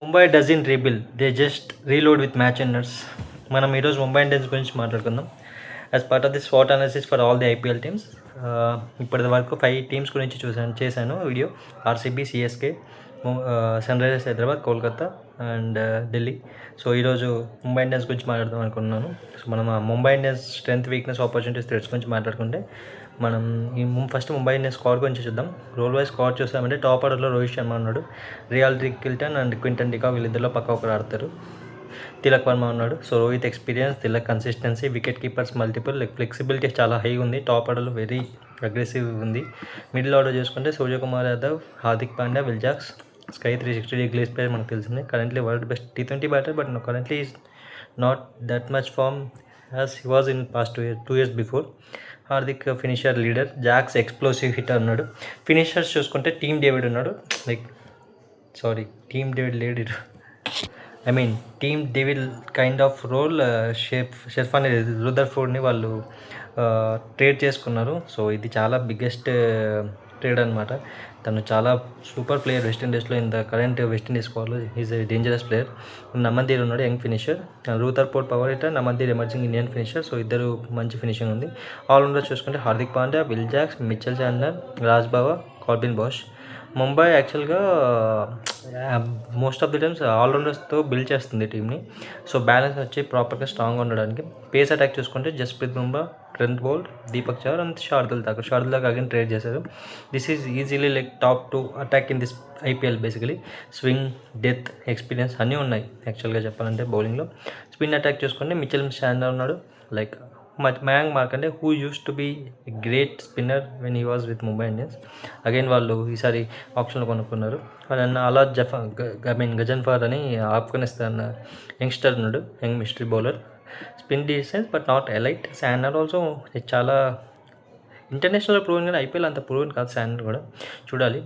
Mumbai dozen rebuild, they just reload with match winners. మనం ఈరోజు Mumbai Indians గురించి మాట్లాడుకుందాం. యాజ్ పార్ట్ ఆఫ్ ది స్వాట్ analysis for all the IPL teams. ఇప్పటి వరకు 5 టీమ్స్ గురించి చేశాను video. RCB, CSK, Sunrisers Hyderabad, Kolkata and Delhi. So ఈరోజు ముంబై ఇండియన్స్ గురించి మాట్లాడదాం అనుకున్నాను. సో మనం Mumbai Indians strength, weakness, opportunities, threats గురించి మాట్లాడుకుంటే మనం ఫస్ట్ ముంబై ఇండియన్స్ స్క్వాడ్ గురించి చూద్దాం. రోల్ వైజ్ స్క్వాడ్ చూసామంటే టాప్ ఆర్డర్లో రోహిత్ శర్మ ఉన్నాడు. Ryan Rickelton and Quinton de Kock వీళ్ళిద్దరిలో పక్క ఒకరు ఆడతారు. తిలక్ వర్మ ఉన్నాడు. So Rohit experience, Tilak consistency, wicket keepers multiple, flexibility చాలా హై ఉంది. టాప్ ఆర్డర్లో వెరీ అగ్రెసివ్ ఉంది. మిడిల్ ఆర్డర్ చూసుకుంటే Suryakumar Yadav, Hardik Pandya, Will Jacks, Sky 360 గ్లేస్ ప్లేయర్ మనకు తెలిసిందే. Currently world best T20 batter, but currently is not that much form as he was in past 2 years before. Hardik finisher leader, Jacks explosive hitter ఉన్నాడు. Finishers చూసుకుంటే Tim David ఉన్నాడు. Tim David లేడీడు, Tim David kind of role. Sherfane రుదర్ఫోర్డ్ని వాళ్ళు trade చేసుకున్నారు. So ఇది చాలా biggest trade అనమాట. తను చాలా సూపర్ ప్లేయర్ వెస్టిండీస్లో. ఇన్ ద కరెంట్ వెస్టిండీస్ స్క్వాడ్లో is a dangerous player. Naman Dhir ఉన్నాడు, young finisher. Rutherford power hitter, Naman Dhir emerging Indian finisher. So ఇద్దరు మంచి ఫినిషింగ్ ఉంది. ఆల్రౌండర్ చూసుకుంటే Hardik Pandya, Will Jacks, Mitchell Santner, Raj Bawa, Corbin Bosch. Mumbai యాక్చువల్గా మోస్ట్ ఆఫ్ ది టైమ్స్ ఆల్రౌండర్స్తో build చేస్తుంది టీమ్ని. సో బ్యాలెన్స్ వచ్చి ప్రాపర్గా స్ట్రాంగ్గా ఉండడానికి. పేస్ అటాక్ చూసుకుంటే Jasprit Bumrah, Trent Boult, Deepak Chahar and Shardul Thakur again trade చేశారు. This is easily top 2 attack in this IPL. Basically swing, death, experience అన్నీ ఉన్నాయి యాక్చువల్గా చెప్పాలంటే బౌలింగ్లో. స్పిన్ అటాక్ చూసుకుంటే మిచెల్ శాంట్నర్ ఉన్నాడు. Mayank Markande, who uses to be a great spinner when he was with Mumbai Indians. Again వాళ్ళు ఈసారి ఆప్షన్లో కొనుక్కున్నారు. అలాద్ గజన్ఫర్ అని ఆఫ్ఘనిస్తాన్ యంగ్స్టర్ ఉన్నాడు, young mystery bowler. Spin డీసెన్స్ but not elite. Santner also చాలా ఇంటర్నేషనల్ ప్రూవెన్, కానీ ఐపీఎల్ అంత ప్రూవెన్ కాదు శాంట్నర్ కూడా. చూడాలి.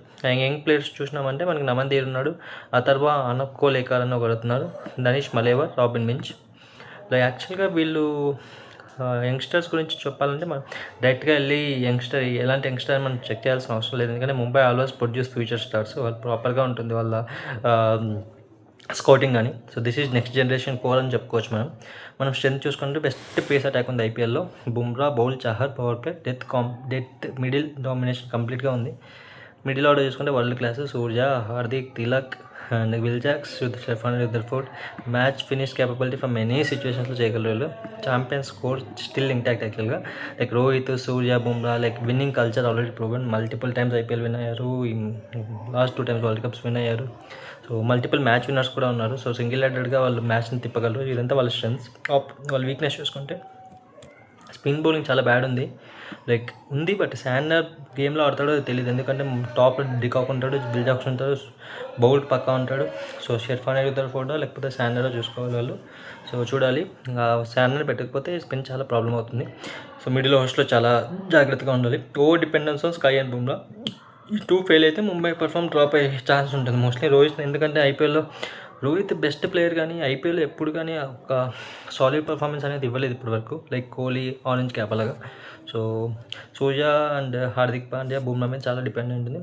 యంగ్ ప్లేయర్స్ చూసినామంటే మనకి నమందీర్ ఉన్నాడు, అథర్వ అనప్కోలేకర్ అని ఒకడుతున్నారు, దనీష్ మలేవర్, రాబిన్ మించ్. యాక్చువల్గా వీళ్ళు యంగ్స్టర్స్ గురించి చెప్పాలంటే మనం డైరెక్ట్గా వెళ్ళి ఎలాంటి యంగ్స్టర్ మనం చెక్ చేయాల్సిన అవసరం లేదు. ఎందుకంటే Mumbai always produce future stars. వాళ్ళు ప్రాపర్గా ఉంటుంది వాళ్ళ స్కౌటింగ్ అని. So this is next generation core అని చెప్పుకోవచ్చు. మనం స్ట్రెంత్ చూసుకుంటే బెస్ట్ పేస్ అటాక్ ఉంది ఐపీఎల్లో. Bumrah, Boult, Chahar, power play, death middle domination కంప్లీట్గా ఉంది. మిడిల్ ఆర్డర్ చూసుకుంటే world class. Surya, Hardik, Tilak and Will Jacks, Sherfane, Rutherford. Match finish capability from any సిచ్యువేషన్స్లో చేయగలరు. ఛాంపియన్ స్కోర్ స్టిల్ ఇంటాక్ట్ యాక్చువల్గా. Rohit, Surya, Bumrah winning culture already proven. Multiple times IPL win అయ్యారు. Last 2 times world cups win అయ్యారు. So multiple match winners కూడా ఉన్నారు. So single హెడెడ్గా వాళ్ళు మ్యాచ్ని తిప్పగలరు. ఇదంతా వాళ్ళ స్ట్రెంగ్స్. వాళ్ళ వీక్నెస్ చూసుకుంటే స్పిన్ బౌలింగ్ చాలా బ్యాడ్ ఉంది. ఉంది, బట్ శాంట్నర్ గేమ్లో ఆడతాడో తెలియదు. ఎందుకంటే టాప్ డికాక్ ఉంటాడు, విల్ జాక్స్ ఉంటాడు, బౌల్ట్ పక్కా ఉంటాడు. సో షెర్ఫాన్ రుదర్ఫోర్డో లేకపోతే శాంట్నర్ చూసుకోవాలి వాళ్ళు. సో చూడాలి. శాంట్నర్ పెట్టకపోతే స్పిన్ చాలా ప్రాబ్లం అవుతుంది. సో మిడిల్ హోస్ట్లో చాలా జాగ్రత్తగా ఉండాలి. Over dependence on sky and Bumrah. ఈ 2 ఫెయిల్ అయితే ముంబై పర్ఫామ్ డ్రాప్ అయ్యే ఛాన్స్ ఉంటుంది మోస్ట్లీ. రోహిత్, ఎందుకంటే ఐపీఎల్లో రోహిత్ బెస్ట్ ప్లేయర్, కానీ ఐపీఎల్ ఎప్పుడు కానీ ఒక సాలిడ్ పర్ఫార్మెన్స్ అనేది ఇవ్వలేదు ఇప్పటి వరకు. కోహ్లీ ఆరెంజ్ క్యాప్ అలాగా. So Surya and Hardik Pandya, Bumrah మీద చాలా డిపెండెంట్ ఉంది.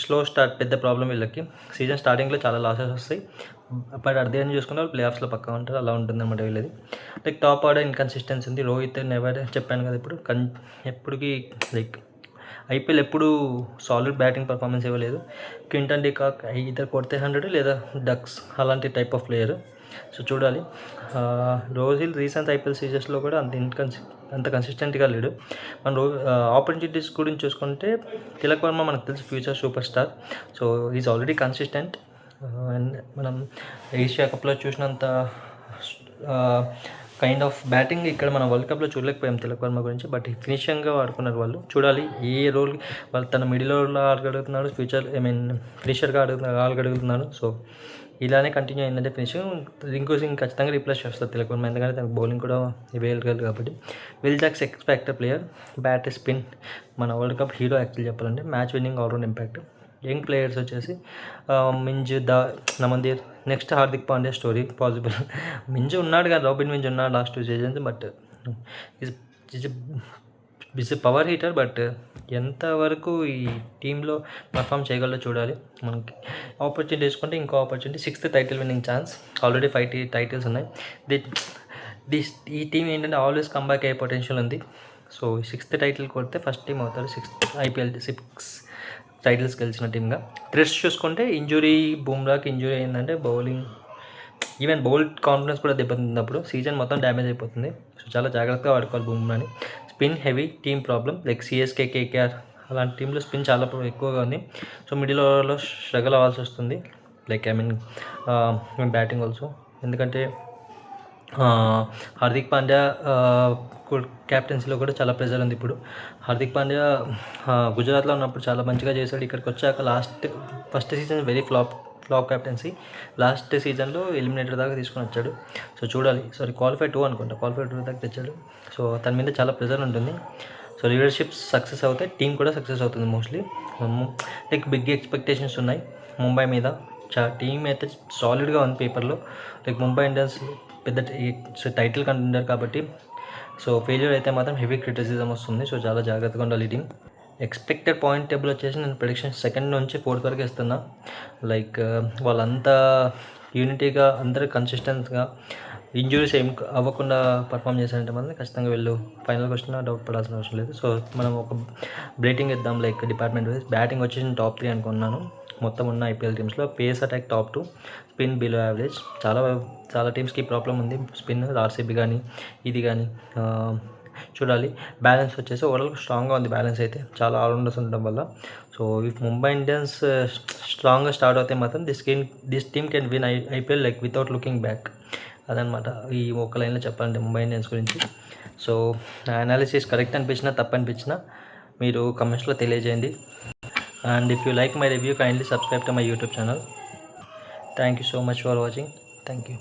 స్లో స్టార్ట్ పెద్ద ప్రాబ్లం వీళ్ళకి. సీజన్ స్టార్టింగ్లో చాలా లాసెస్ వస్తాయి, బట్ అదే అని చూసుకుంటే వాళ్ళు ప్లే ఆఫ్స్లో పక్కా ఉంటారు. అలా ఉంటుంది అన్నమాట వీళ్ళది. టాప్ ఆర్డర్ ఇన్కన్సిస్టెన్సీ ఉంది. రోహిత్ నెవర్ చెప్పాను కదా ఇప్పుడు, ఎప్పటికీ ఐపీఎల్ ఎప్పుడు సాలిడ్ బ్యాటింగ్ పర్ఫార్మెన్స్ ఇవ్వలేదు. క్వింటన్ డికాక్ ఇద్దరు కొడితే 100 లేదా డక్స్ అలాంటి టైప్ ఆఫ్ ప్లేయర్. సో చూడాలి. రోహిల్ రీసెంట్ ఐపీఎల్ సీజన్స్లో కూడా అంత కన్సిస్టెంట్గా లేడు. మన ఆపర్చునిటీస్ గురించి చూసుకుంటే తిలక్ వర్మ మనకు తెలిసి future super star. So is already consistent. And మనం ఏషియా కప్లో చూసినంత కైండ్ ఆఫ్ బ్యాటింగ్ ఇక్కడ మన వరల్డ్ కప్లో చూడలేకపోయాం తిలక్ వర్మ గురించి. బట్ ఫినిషింగ్గా వాడుకున్నారు వాళ్ళు. చూడాలి ఏ రోల్ వాళ్ళు. తన మిడిల్ ఓవర్లో ఆడగలుగుతున్నాడు, ఫినిషర్గా ఆడగలుగుతున్నాడు. సో ఇలానే కంటిన్యూ అయిందంటే ఫినిషింగ్ ఖచ్చితంగా రీప్లేస్ చేస్తారు తిలక్ వర్మ, ఎందుకంటే తనకు బౌలింగ్ కూడా వేయగలరు కాబట్టి. Will Jacks X factor player, bat spin, మన వరల్డ్ కప్ హీరో యాక్చువల్ చెప్పాలంటే. Match winning allround impact. Young players వచ్చేసి Minz, Naman Dhir. Next Hardik Pandya story possible. Minz ఉన్నాడు కదా, రాబిన్ మింజ్ ఉన్నాడు last 2 seasons, but it's power hitter, but ఎంతవరకు ఈ టీంలో పర్ఫామ్ చేయగలరో చూడాలి. మనకి ఆపర్చునిటీ తీసుకుంటే ఇంకో opportunity, 6th title winning chance. Already 5 titles ఉన్నాయి. ఈ టీం ఏంటంటే ఆల్వేస్ కంబ్యాక్ అయ్యే పొటెన్షియల్ ఉంది. సో 6th టైటిల్ కొడితే ఫస్ట్ టీం అవుతారు 6th IPL 6 టైటిల్స్ గెలిచిన టీమ్గా. థ్రెట్స్ చూసుకుంటే ఇంజురీ, బుమ్రాకి ఇంజురీ అయిందంటే బౌలింగ్, ఈవెన్ బౌల్ కాన్ఫిడెన్స్ కూడా దెబ్బతిన్నప్పుడు సీజన్ మొత్తం డ్యామేజ్ అయిపోతుంది. సో చాలా జాగ్రత్తగా వాడుకోవాలి బుమ్రాని. Spin heavy team problem, like CSK, KKR అలాంటి టీంలో స్పిన్ చాలా ఎక్కువగా ఉంది. సో మిడిల్ ఓవర్లో స్ట్రగుల్ అవ్వాల్సి వస్తుంది, లైక్ బ్యాటింగ్ ఆల్సో. ఎందుకంటే హార్దిక్ పాండ్యా క్యాప్టెన్సీలో కూడా చాలా ప్రెజర్ ఉంది ఇప్పుడు. హార్దిక్ పాండ్యా గుజరాత్లో ఉన్నప్పుడు చాలా మంచిగా చేశాడు. ఇక్కడికి వచ్చాక first season very flop captaincy. Last సీజన్లో ఎలిమినేటర్ దాకా తీసుకొని వచ్చాడు. సో చూడాలి. క్వాలిఫై 2 అనుకుంటా, క్వాలిఫై 2 దాకా తెచ్చాడు. సో తన మీద చాలా ప్రెజర్ ఉంటుంది. సో లీడర్షిప్ సక్సెస్ అవుతాయి, టీం కూడా సక్సెస్ అవుతుంది మోస్ట్లీ. లైక్ బిగ్ ఎక్స్పెక్టేషన్స్ ఉన్నాయి ముంబై మీద. టీం అయితే సాలిడ్గా ఉంది పేపర్లో. లైక్ ముంబై ఇండియన్స్ పెద్ద టైటిల్ కంటెండర్ కాబట్టి, సో ఫెయిల్యూర్ అయితే మాత్రం హెవీ క్రిటిసిజం వస్తుంది. సో చాలా జాగ్రత్తగా ఉండాలి ఈ టీం. ఎక్స్పెక్టెడ్ పాయింట్ టేబుల్ వచ్చేసి నేను ప్రెడిక్షన్ 2nd నుంచి 4th వరకు ఇస్తున్నా. లైక్ వాళ్ళంతా యూనిటీగా, అందరూ కన్సిస్టెంట్గా, ఇంజురీస్ ఏం అవ్వకుండా పర్ఫామ్ చేశారంటే మాత్రం ఖచ్చితంగా వీళ్ళు ఫైనల్కి వచ్చినా డౌట్ పడాల్సిన అవసరం లేదు. సో మనం ఒక రేటింగ్ ఇద్దాం, లైక్ డిపార్ట్మెంట్ వైజ్. బ్యాటింగ్ వచ్చేసి టాప్ 3 అనుకున్నాను మొత్తం ఉన్న IPL టీమ్స్లో. Pace attack top 2, spin below average. చాలా టీమ్స్కి ప్రాబ్లం ఉంది స్పిన్, RCB కానీ ఇది కానీ. చూడాలి. బ్యాలెన్స్ వచ్చేసి ఓవరాల్ స్ట్రాంగ్గా ఉంది బ్యాలెన్స్ అయితే, చాలా ఆల్రౌండర్స్ ఉండడం వల్ల. సో ఇఫ్ ముంబై ఇండియన్స్ స్ట్రాంగ్గా స్టార్ట్ అవుతే మాత్రం this team can win IPL like without looking back. అదనమాట ఈ ఒక్క లైన్లో చెప్పాలంటే ముంబై ఇండియన్స్ గురించి. సో నా అనాలిసిస్ కరెక్ట్ అనిపించినా తప్పు అనిపించినా మీరు కమెంట్స్లో తెలియజేయండి. And if you like my review, kindly subscribe to my YouTube channel. Thank you so much for watching. Thank you.